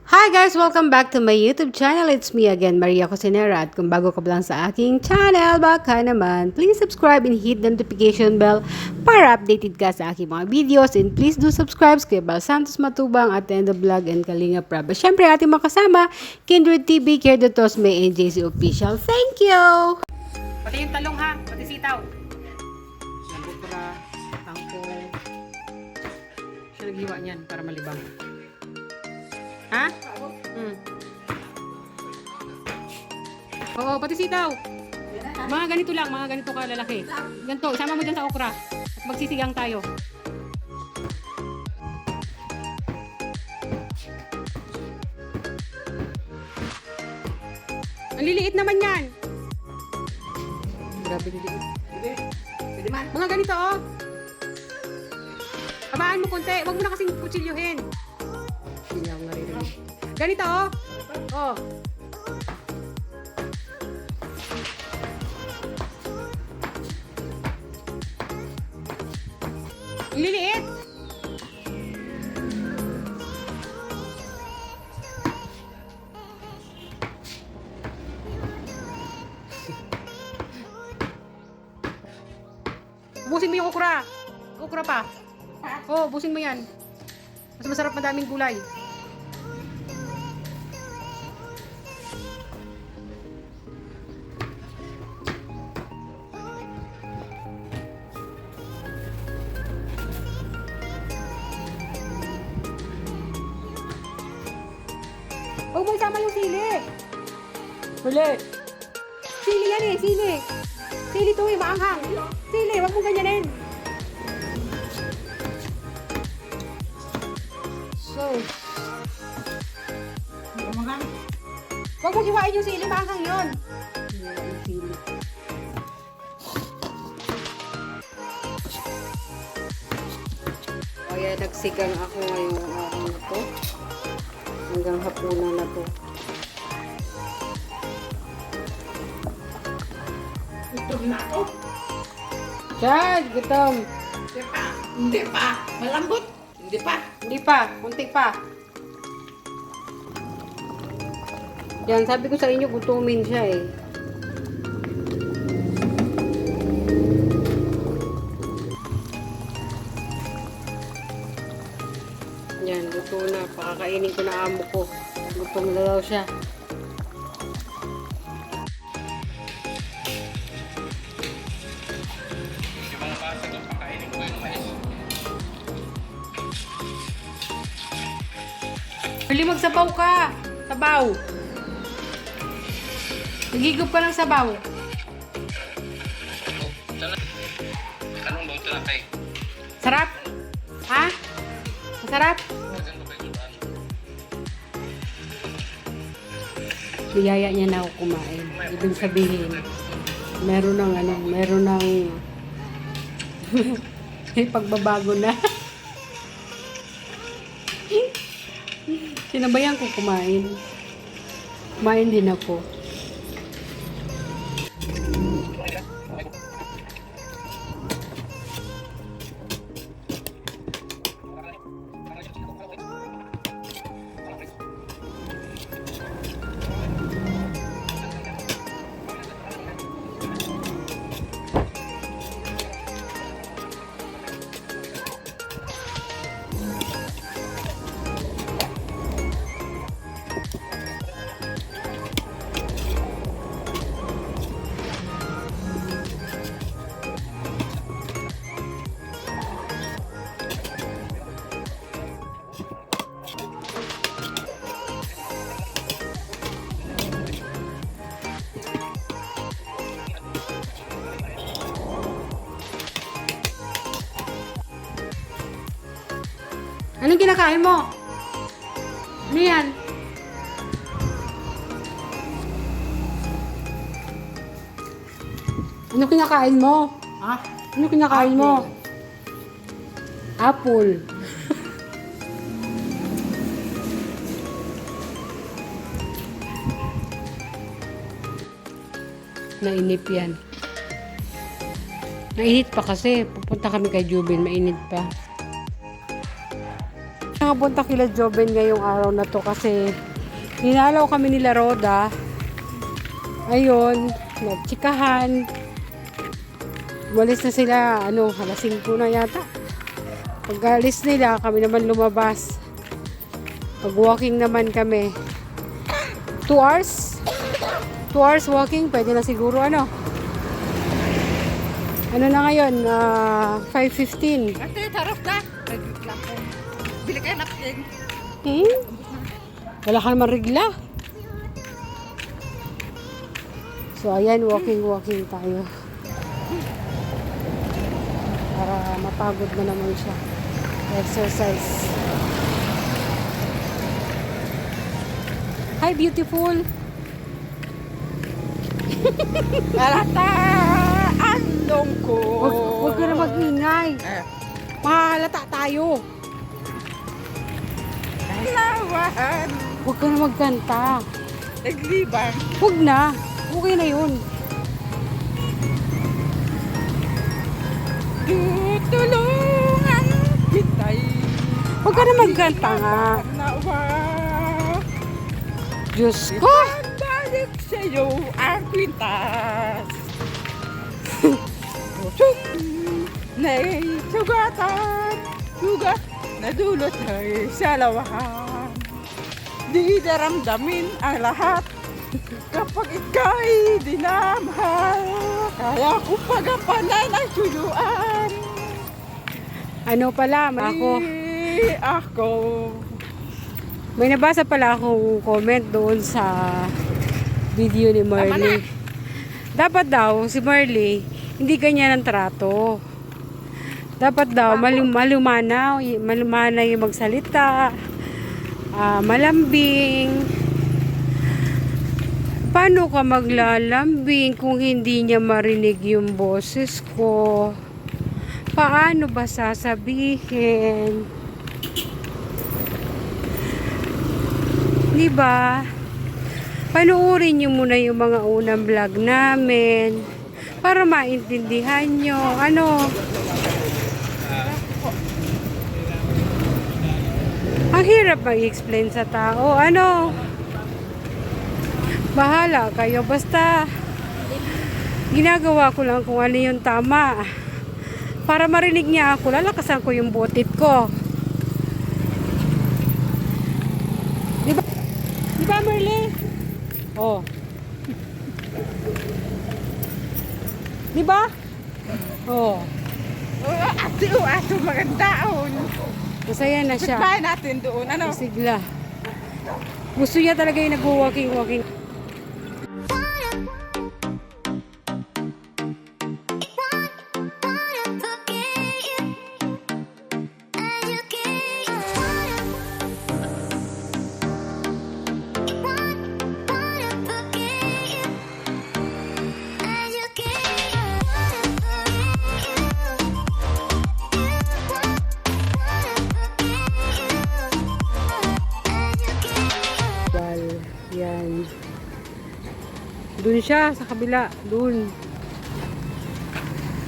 Hi guys! Welcome back to my YouTube channel. It's me again, Maria Cosinera. At kung bago ka pa lang sa aking channel, baka naman, please subscribe and hit the notification bell para updated ka sa aking mga videos. And please do subscribe kay Bal Santos Matubang at End of Vlog and Kalinga Prab. Siyempre, ating makasama, Kindred TV, Care de Tos, May NJC Official. Thank you! Pati yung talong ha, pati sitaw. Sabukra, tangkong. Siya naghiwa niyan para malibang. Ha? Oo, pati sitaw. Mga ganito lang, mga ganito kalalaki. Ganito, isama mo dyan sa okra. At magsisigang tayo. Ang liliit naman yan. Grabe liliit. Pwede man. Mga ganito oh. Habaan mo konti. Huwag mo na kasing kutsilyohin. Hindi ako naririnig. Ganito oh. Oh. Ang liliit. Ubusin mo yung okra. Okra pa. Oo, ubusin mo yan. Mas masarap, madaming gulay. Huwag mo isama yung sili. Huli. Sili yan eh, sili. Sili to eh, maanghang. Sili, huwag mo ganyanin. So. Huwag mo hiwain yung sili, maanghang yun. Yung sili. Kaya nagsigang ako ngayong araw na to. Hanggang hapunan na to. Gutom na ako. Chad, gutom. Hindi pa. Hindi pa. Malambot. Hindi pa. Hindi pa, kunti pa. Yan, sabi ko sa inyo, gutumin siya eh. Yan, gusto na. Pakakainin ko na amo ko. Gutom na daw siya. Huli, magsabaw ka. Sabaw. Nagigop ka ng sabaw. Anong luto na kay? Sarap? Ha? Masarap? Biyaya niya na ako kumain. Ibig sabihin, meron ng meron ng may pagbabago na. Sinabayan ko kumain. Kumain din ako. Anong kinakain mo? Ano yan? Ano kinakain mo? Ha? Ano kinakain mo? Apple. Nainip yan. Mainit pa kasi. Pupunta kami kay Jubin. Mainit pa. nga punta kila Joven ngayong araw na to kasi ninalaw kami nila Roda. Ayun, nagtsikahan. Walis na sila, alas 5 na yata. Pag alis nila, kami naman lumabas. Pag walking naman kami. 2 hours? 2 hours walking, pwede na siguro Ano na ngayon? 5:15. Ate, tarap na. Nagreklamo ko. Bili kayo napkin. Wala ka naman regla. So, ayan, walking tayo. Para mapagod na naman siya. Exercise. Hi, beautiful. Alata! Andong ko! Huwag ka na mag-ingay. Makakalata tayo. Lawan! Huwag ka na magkanta. Naglibang. Huwag na. Okay na yun. Tutulungan kita'y Huwag ka na magkanta nga. nawa. Diyos ko. Ibabalik sa'yo ang kwintas. Pusong na'y sugatan. Sugat na dulot ay sa lawahan. Di daramdamin ang lahat kapag ika'y dinamahal. Kaya kung pagapanan ang suyuan. Ano pala, Ako. May nabasa pala akong comment doon sa video ni Marley. Dapat daw, si Marley, hindi ganyan ang trato. Dapat daw, malumanaw yung magsalita, malambing. Paano ka maglalambing kung hindi niya marinig yung boses ko? Paano ba sasabihin? Diba? Panuorin nyo muna yung mga unang vlog namin para maintindihan nyo. Ang hirap mag-explain sa tao. Bahala kayo. Basta ginagawa ko lang kung ano yung tama. Para marinig niya ako, lalakasan ko yung butit ko. Diba, Merle? Oh. Diba? Oh. Ato magandaon. Masaya na siya. Bahay natin doon. Sigla. Gusto niya talaga yung nag-walking. Yan. Doon siya, sa kabila. Doon.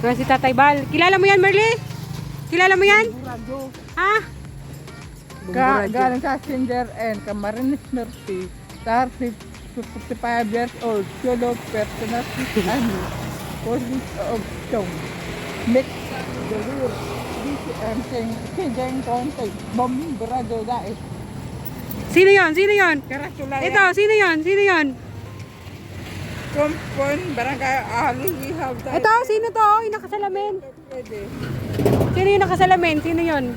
Nga si Tatay Bal. Kilala mo yan, Marley? Kilala mo yan? Ha? Galing sa Cinder and Camarines Norte, 30 to 55 years old, solo personality and police of Chong. Mix the rear, DCM, Singing County, Bombrado Daes. Sino yon? Karasulaya. Ito, sino yon? Kumpon, Barangay Ali, we have that. Ito, sino to? Yung nakasalamin. Pwede. Sino yung nakasalamin? Sino yon?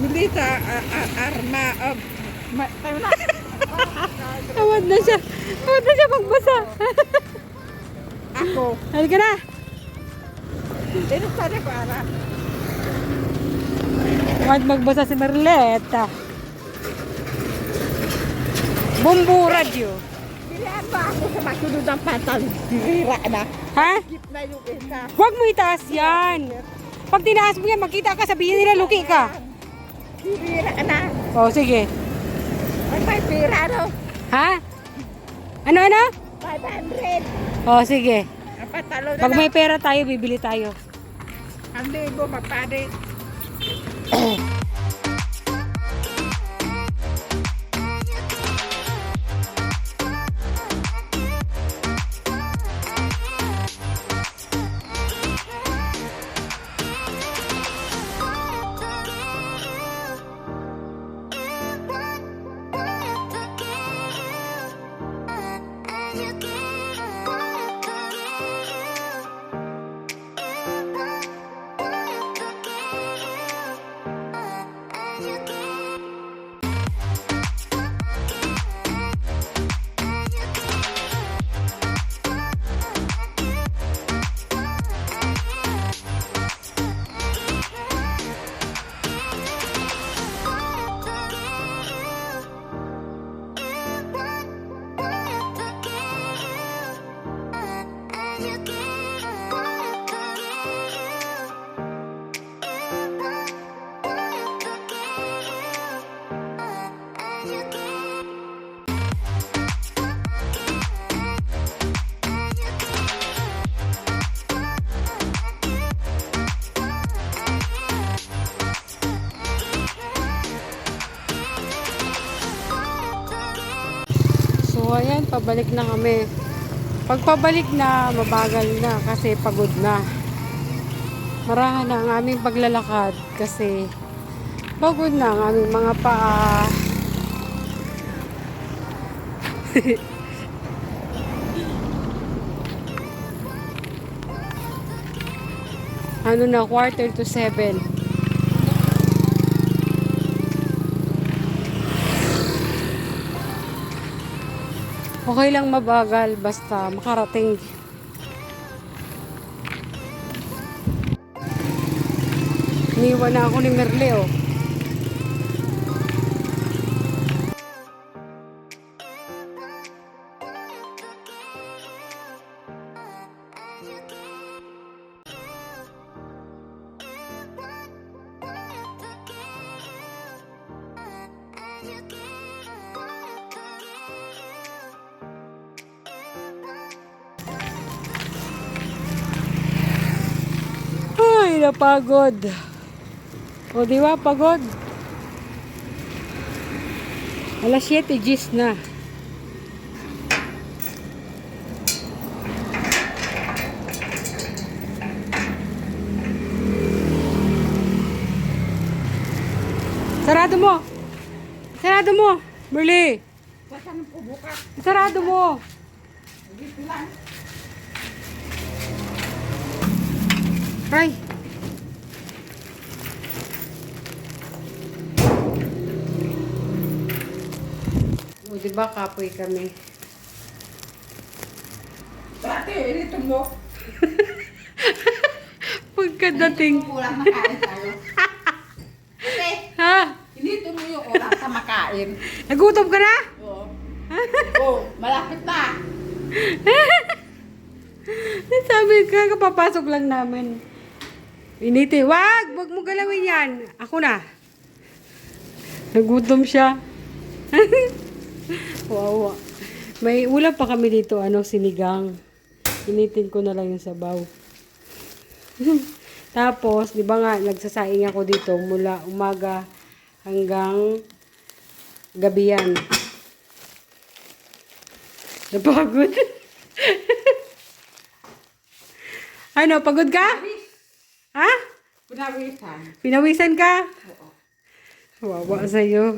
Milita, Arma of... Tayo na. Tawad na siya magbasa. Ako. Halika na. Dito sa ko, Ara. Tawad magbasa si Merleta. Bumbu Radio. Bilihan ba ako sa masunod ng pantal? Hira na. Ha? Skip na yung isa. Huwag mo itaas yan. Pag tinaas mo yan, makita ka, sabihin nila, luki ka. Hira na. O, sige. May pira, no? Ha? Ano? 500. O, sige. Ang patalo na Pag lang. may pera tayo, bibili tayo. Ang libo, magpade. So, ayan, pabalik na kami. Pag pabalik na, mabagal na kasi pagod na. Marahan na ang aming paglalakad kasi pagod na ang aming mga paa. Ano na, 6:45. Okay lang mabagal basta makarating. Iniwan na ako ni Merle, oh. Ay, napagod. O, di ba? Pagod. Alas 7, gis na. Sarado mo. Sarado mo. Merle. Saan po bukas? Sarado mo. Dito lang. Ay. O, diba kapoy kami? Dati, dito mo. Pagkadating. Dito mo ulam makain tayo. Ate, Ha? dito mo yung ulam sa makain. Nagutom ka na? Oo. Oh, malapit na. Sabi ka, kapapasok lang namin. Initi, wag mo galawin yan. Ako na. Nagutom siya. Wawa. May ulam pa kami dito, sinigang. Initin ko na lang yung sabaw. Tapos, di ba nga, nagsasaing ako dito mula umaga hanggang gabi yan. Napagod. Ano, pagod ka? Ha? Pinawisan. Pinawisan ka? Oo. Wawa sa'yo.